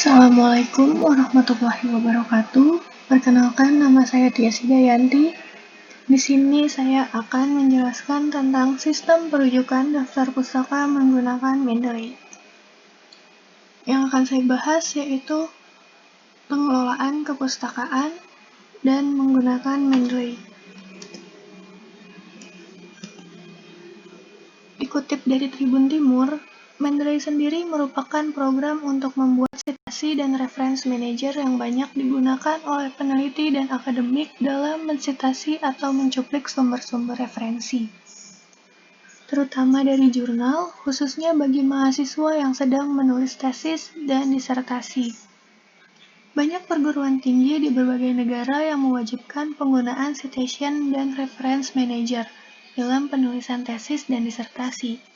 Assalamualaikum warahmatullahi wabarakatuh. Perkenalkan, nama saya Tias Hidayanti. Di sini saya akan menjelaskan tentang sistem perujukan daftar pustaka menggunakan Mendeley. Yang akan saya bahas yaitu pengelolaan kepustakaan dan menggunakan Mendeley. Dikutip dari Tribun Timur, Mendeley sendiri merupakan program untuk membuat citasi dan reference manager yang banyak digunakan oleh peneliti dan akademik dalam mensitasi atau mencuplik sumber-sumber referensi, terutama dari jurnal, khususnya bagi mahasiswa yang sedang menulis tesis dan disertasi. Banyak perguruan tinggi di berbagai negara yang mewajibkan penggunaan citation dan reference manager dalam penulisan tesis dan disertasi.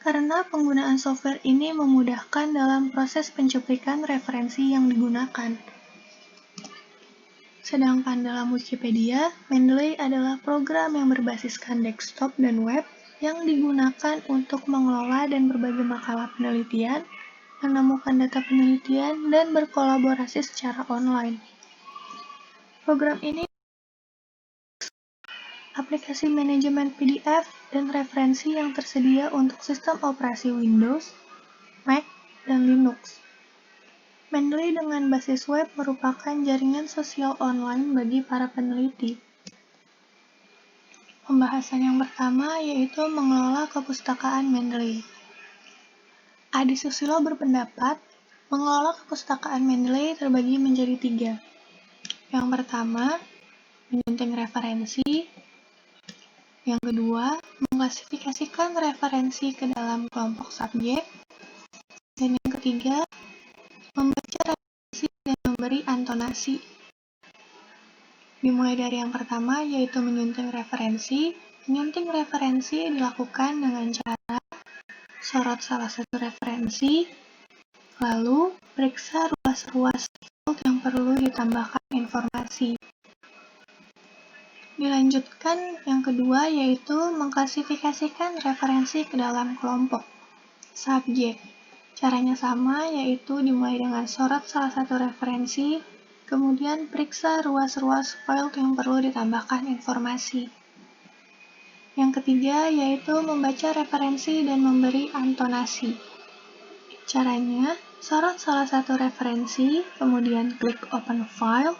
Karena penggunaan software ini memudahkan dalam proses pencuplikan referensi yang digunakan. Sedangkan dalam Wikipedia, Mendeley adalah program yang berbasiskan desktop dan web yang digunakan untuk mengelola dan berbagi makalah penelitian, menemukan data penelitian, dan berkolaborasi secara online. Program ini aplikasi manajemen PDF dan referensi yang tersedia untuk sistem operasi Windows, Mac, dan Linux. Mendeley dengan basis web merupakan jaringan sosial online bagi para peneliti. Pembahasan yang pertama yaitu mengelola kepustakaan Mendeley. Adi Susilo berpendapat, mengelola kepustakaan Mendeley terbagi menjadi 3. Yang pertama, menyunting referensi. Yang kedua, mengklasifikasikan referensi ke dalam kelompok subjek. Dan yang ketiga, membaca referensi dan memberi antonasi. Dimulai dari yang pertama, yaitu menyunting referensi. Menyunting referensi dilakukan dengan cara sorot salah satu referensi, lalu periksa ruas-ruas field yang perlu ditambahkan informasi. Dilanjutkan yang kedua, yaitu mengklasifikasikan referensi ke dalam kelompok subjek. Caranya sama, yaitu dimulai dengan sorot salah satu referensi, kemudian periksa ruas-ruas file yang perlu ditambahkan informasi. Yang ketiga, yaitu membaca referensi dan memberi antonasi. Caranya, sorot salah satu referensi, kemudian klik Open File,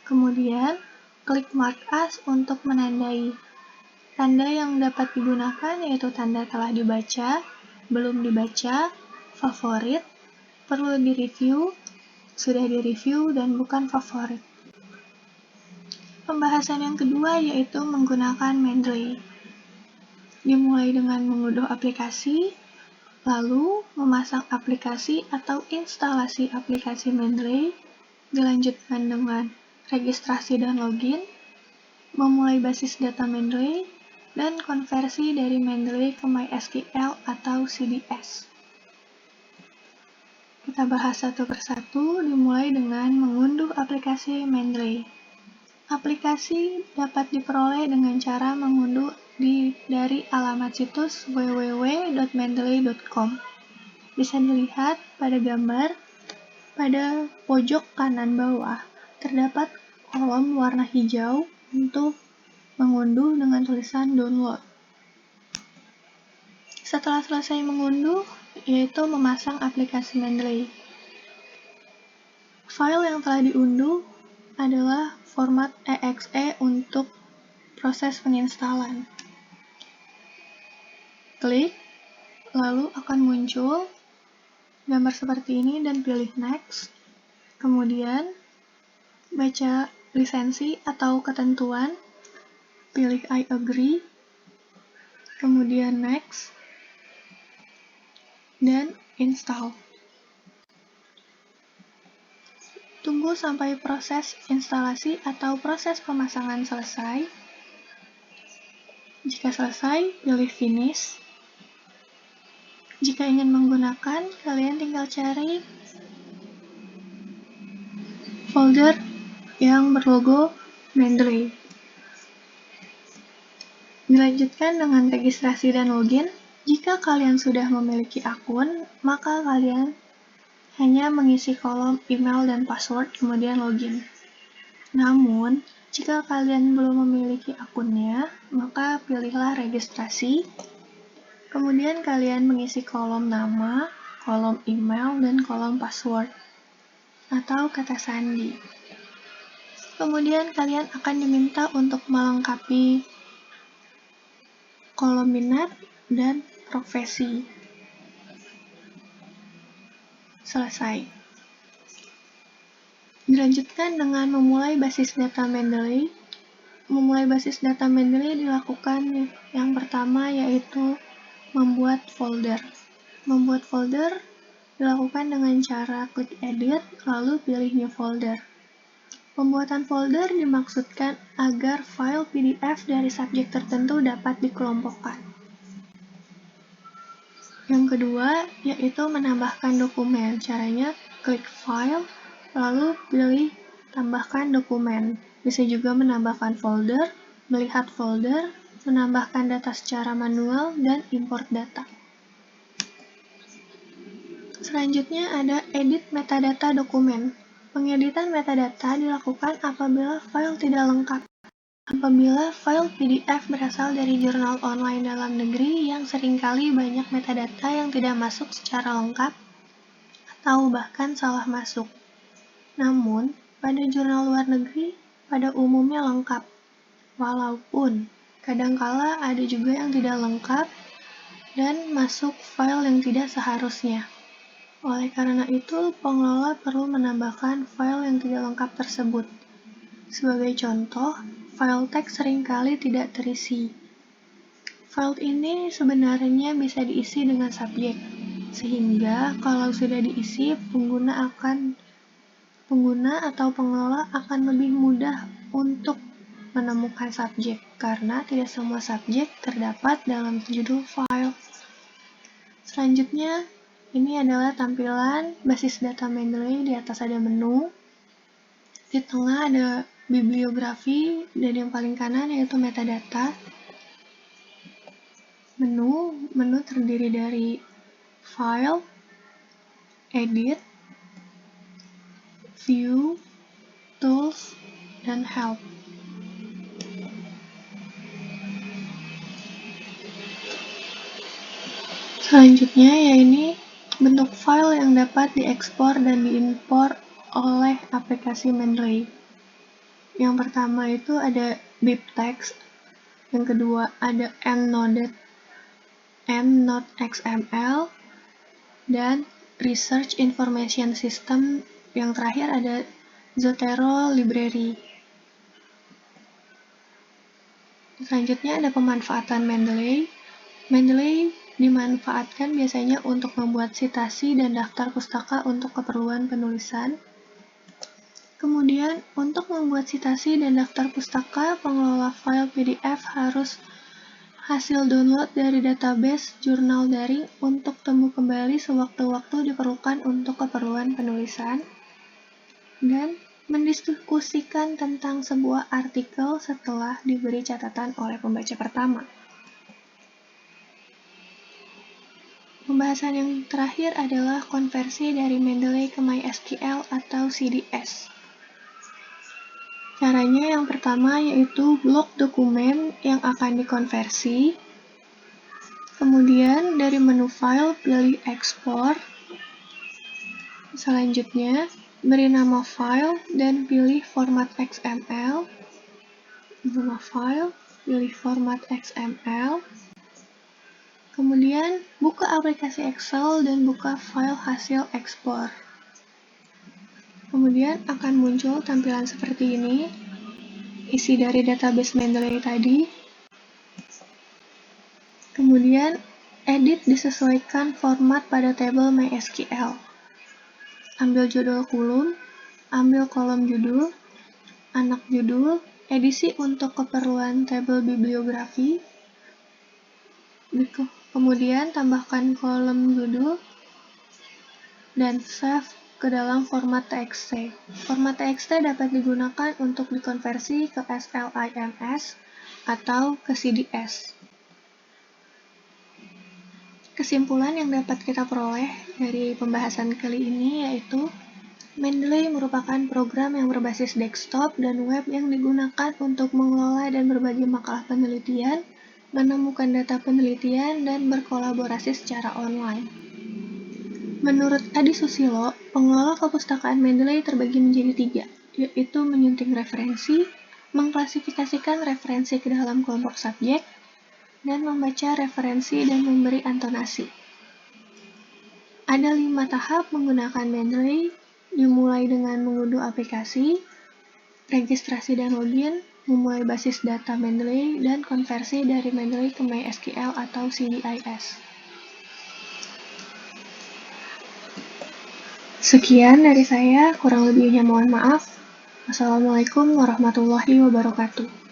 kemudian klik Mark As untuk menandai. Tanda yang dapat digunakan yaitu tanda telah dibaca, belum dibaca, favorit, perlu direview, sudah direview, dan bukan favorit. Pembahasan yang kedua yaitu menggunakan Mendeley. Dimulai dengan mengunduh aplikasi, lalu memasang aplikasi atau instalasi aplikasi Mendeley, dilanjutkan dengan registrasi dan login, memulai basis data Mendeley, dan konversi dari Mendeley ke MySQL atau CDS. Kita bahas satu persatu, dimulai dengan mengunduh aplikasi Mendeley. Aplikasi dapat diperoleh dengan cara mengunduh dari alamat situs www.mendeley.com. Bisa dilihat pada gambar, pada pojok kanan bawah, terdapat kolom warna hijau untuk mengunduh dengan tulisan download. Setelah selesai mengunduh, yaitu memasang aplikasi Mendeley. File yang telah diunduh adalah format exe untuk proses penginstalan. Klik, lalu akan muncul gambar seperti ini dan pilih Next. Kemudian, baca lisensi atau ketentuan, pilih I agree, kemudian Next, dan Install. Tunggu sampai proses instalasi atau proses pemasangan selesai. Jika selesai, pilih Finish. Jika ingin menggunakan, kalian tinggal cari folder yang berlogo Mendeley. Dilanjutkan dengan registrasi dan login. Jika kalian sudah memiliki akun, maka kalian hanya mengisi kolom email dan password, kemudian login. Namun, jika kalian belum memiliki akunnya, maka pilihlah registrasi. Kemudian kalian mengisi kolom nama, kolom email, dan kolom password atau kata sandi. Kemudian kalian akan diminta untuk melengkapi kolom minat dan profesi. Selesai. Dilanjutkan dengan memulai basis data Mendeley. Memulai basis data Mendeley dilakukan yang pertama yaitu membuat folder. Membuat folder dilakukan dengan cara klik edit, lalu pilih new folder. Pembuatan folder dimaksudkan agar file PDF dari subjek tertentu dapat dikelompokkan. Yang kedua, yaitu menambahkan dokumen. Caranya klik file, lalu pilih tambahkan dokumen. Bisa juga menambahkan folder, melihat folder, menambahkan data secara manual, dan import data. Selanjutnya ada edit metadata dokumen. Pengeditan metadata dilakukan apabila file tidak lengkap. Apabila file PDF berasal dari jurnal online dalam negeri yang seringkali banyak metadata yang tidak masuk secara lengkap atau bahkan salah masuk. Namun, pada jurnal luar negeri pada umumnya lengkap. Walaupun kadangkala ada juga yang tidak lengkap dan masuk file yang tidak seharusnya. Oleh karena itu, pengelola perlu menambahkan file yang tidak lengkap tersebut. Sebagai contoh, file teks seringkali tidak terisi. File ini sebenarnya bisa diisi dengan subjek, sehingga kalau sudah diisi, pengguna atau pengelola akan lebih mudah untuk menemukan subjek, karena tidak semua subjek terdapat dalam judul file. Selanjutnya, ini adalah tampilan basis data Mendeley. Di atas ada menu, di tengah ada bibliografi, dan yang paling kanan yaitu metadata. Menu terdiri dari File, Edit, View, Tools, dan Help. Selanjutnya yaitu bentuk file yang dapat diekspor dan diimpor oleh aplikasi Mendeley. Yang pertama itu ada BibTeX, yang kedua ada EndNote.xml, dan Research Information System, yang terakhir ada Zotero Library. Selanjutnya ada pemanfaatan Mendeley. Mendeley dimanfaatkan biasanya untuk membuat sitasi dan daftar pustaka untuk keperluan penulisan. Kemudian, untuk membuat sitasi dan daftar pustaka, pengelola file PDF harus hasil download dari database jurnal daring untuk temu kembali sewaktu-waktu diperlukan untuk keperluan penulisan, dan mendiskusikan tentang sebuah artikel setelah diberi catatan oleh pembaca pertama. Pembahasan yang terakhir adalah konversi dari Mendeley ke MySQL atau CDS. Caranya yang pertama yaitu blok dokumen yang akan dikonversi. Kemudian dari menu file pilih export. Selanjutnya beri nama file dan pilih format XML. Nama file, pilih format XML. Kemudian, buka aplikasi Excel dan buka file hasil ekspor. Kemudian akan muncul tampilan seperti ini, isi dari database Mendeley tadi. Kemudian, edit disesuaikan format pada tabel MySQL. Ambil judul kolom, ambil kolom judul, anak judul, edisi untuk keperluan tabel bibliografi. Kemudian tambahkan kolom judul dan save ke dalam format TXT. Format TXT dapat digunakan untuk dikonversi ke SLIMS atau ke CDS. Kesimpulan yang dapat kita peroleh dari pembahasan kali ini yaitu Mendeley merupakan program yang berbasis desktop dan web yang digunakan untuk mengelola dan berbagi makalah penelitian, menemukan data penelitian, dan berkolaborasi secara online. Menurut Adi Susilo, pengelola perpustakaan Mendeley terbagi menjadi 3, yaitu menyunting referensi, mengklasifikasikan referensi ke dalam kelompok subjek, dan membaca referensi dan memberi anotasi. Ada 5 tahap menggunakan Mendeley, dimulai dengan mengunduh aplikasi, registrasi dan login, memulai basis data Mendeley, dan konversi dari Mendeley ke MySQL atau CDIS. Sekian dari saya, kurang lebihnya mohon maaf. Wassalamualaikum warahmatullahi wabarakatuh.